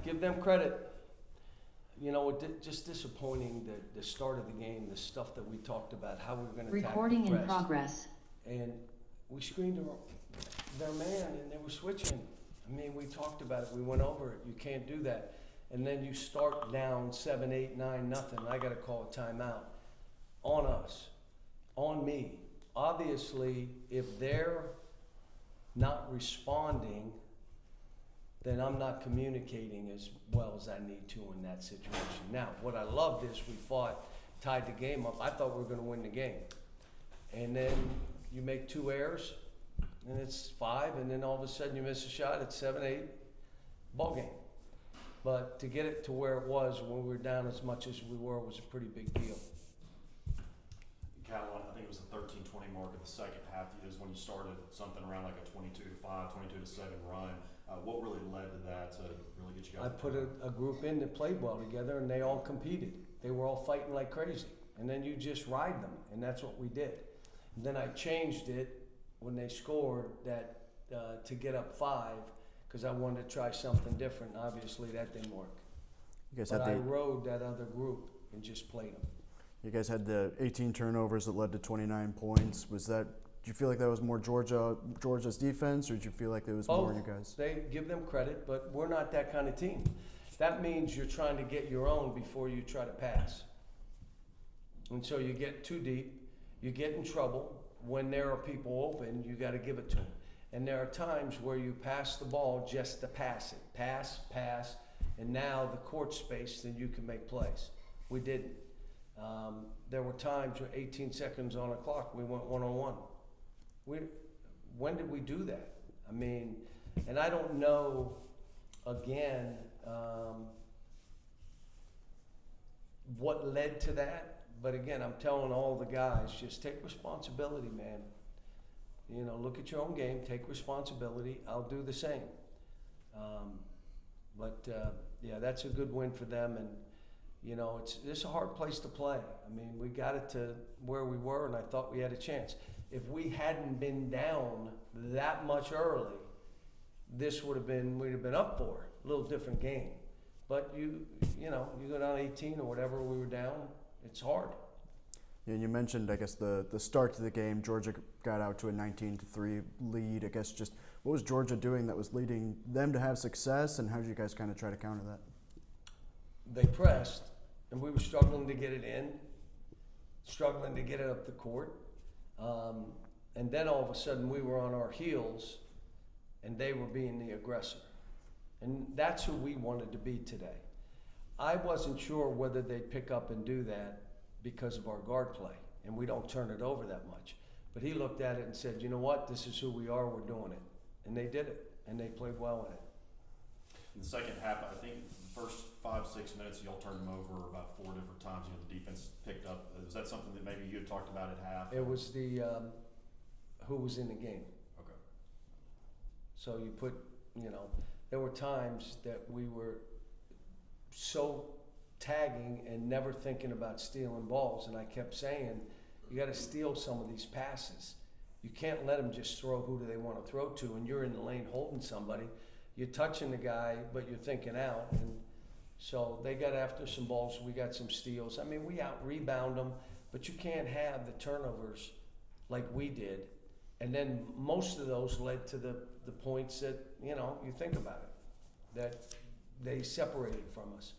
Give them credit. You know, just disappointing the start of the game, the stuff that we talked about, how we were going to attack Recording the in press. progress. And we screened their man, and they were switching. I mean, we talked about it. We went over it. You can't do that. And then you start down 7, 8, 9, nothing. I got to call a timeout on us, on me. Obviously, if they're not responding, then I'm not communicating as well as I need to in that situation. Now, what I loved is we fought, tied the game up. I thought we were going to win the game. And then you make 2 errors, and it's 5, and then all of a sudden you miss a shot, it's 7, 8, ball game. But to get it to where it was when we were down as much as we were was a pretty big deal. Cal, I think it was the 13-20 mark of the second half is when you started something around like a 22-5, 22-7 run. What really led to that to really get you guys? I put a group in that played well together, and they all competed. They were all fighting like crazy. And then you just ride them, and that's what we did. And then I changed it when they scored that to get up 5, because I wanted to try something different. Obviously, that didn't work. You guys but had I rode that other group and just played them. You guys had the 18 turnovers that led to 29 points. Was that? Do you feel like that was more Georgia's defense, or did you feel like it was Both. more you guys? They give them credit, but we're not that kind of team. That means you're trying to get your own before you try to pass. And so you get too deep, you get in trouble. When there are people open, you got to give it to them. And there are times where you pass the ball just to pass it. Pass, and now the court space, then you can make plays. We didn't. There were times where 18 seconds on the clock, we went one-on-one. When did we do that? I mean, and I don't know, again, what led to that. But again, I'm telling all the guys, just take responsibility, man. You know, look at your own game, take responsibility. I'll do the same. Yeah, that's a good win for them. And, you know, it's a hard place to play. I mean, we got it to where we were, and I thought we had a chance. If we hadn't been down that much early, we'd have been up for a little different game. But you go down 18 or whatever we were down, it's hard. Yeah, you mentioned, I guess, the start to the game. Georgia got out to a 19-3 lead. I guess just what was Georgia doing that was leading them to have success, and how did you guys kind of try to counter that? They pressed, and we were struggling to get it in, struggling to get it up the court. And then all of a sudden we were on our heels, and they were being the aggressor. And that's who we wanted to be today. I wasn't sure whether they'd pick up and do that because of our guard play, and we don't turn it over that much. But he looked at it and said, you know what, this is who we are, we're doing it. And they did it, and they played well in it. In the second half, I think the first 5-6 minutes, y'all turned them over about 4 different times. The defense picked up. Was that something that maybe you had talked about at half? It was the who was in the game. Okay. So you put, there were times that we were so tagging and never thinking about stealing balls, and I kept saying, you got to steal some of these passes. You can't let them just throw who do they want to throw to, and you're in the lane holding somebody. You're touching the guy, but you're thinking out, and so they got after some balls. We got some steals. I mean, we out-rebound them, but you can't have the turnovers like we did. And then most of those led to the points that, you think about it, that they separated from us.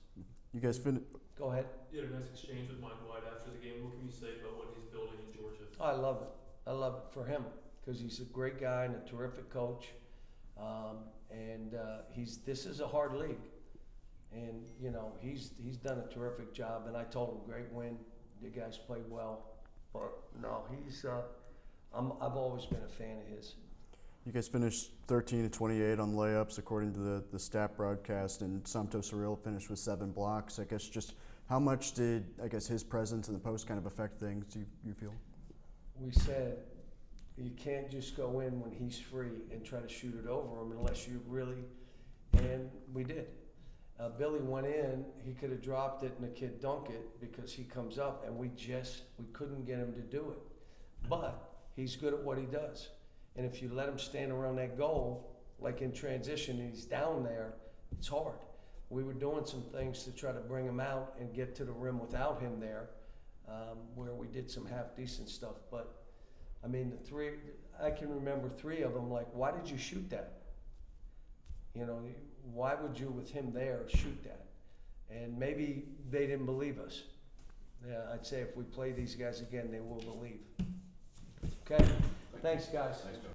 You guys Go ahead. You had a nice exchange with Mike White after the game. What can you say about what he's building in Georgia? I love it. I love it for him because he's a great guy and a terrific coach. This is a hard league. And, he's done a terrific job. And I told him, great win. The guys played well. But, no, I've always been a fan of his. You guys finished 13-28 on layups, according to the stat broadcast, and Santos Surreal finished with 7 blocks. I guess just how much did, his presence in the post kind of affect things, you feel? We said you can't just go in when he's free and try to shoot it over him unless you really, and we did. Billy went in, he could have dropped it and the kid dunked it because he comes up, and we couldn't get him to do it. But he's good at what he does. And if you let him stand around that goal, like in transition, and he's down there, it's hard. we were doing some things to try to bring him out and get to the rim without him there, where we did some half decent stuff. But I mean, I can remember 3 of them. Like, why did you shoot that? You know, why would you, with him there, shoot that? And maybe they didn't believe us. Yeah, I'd say if we play these guys again, they will believe. Okay, thanks guys. Thanks, Coach.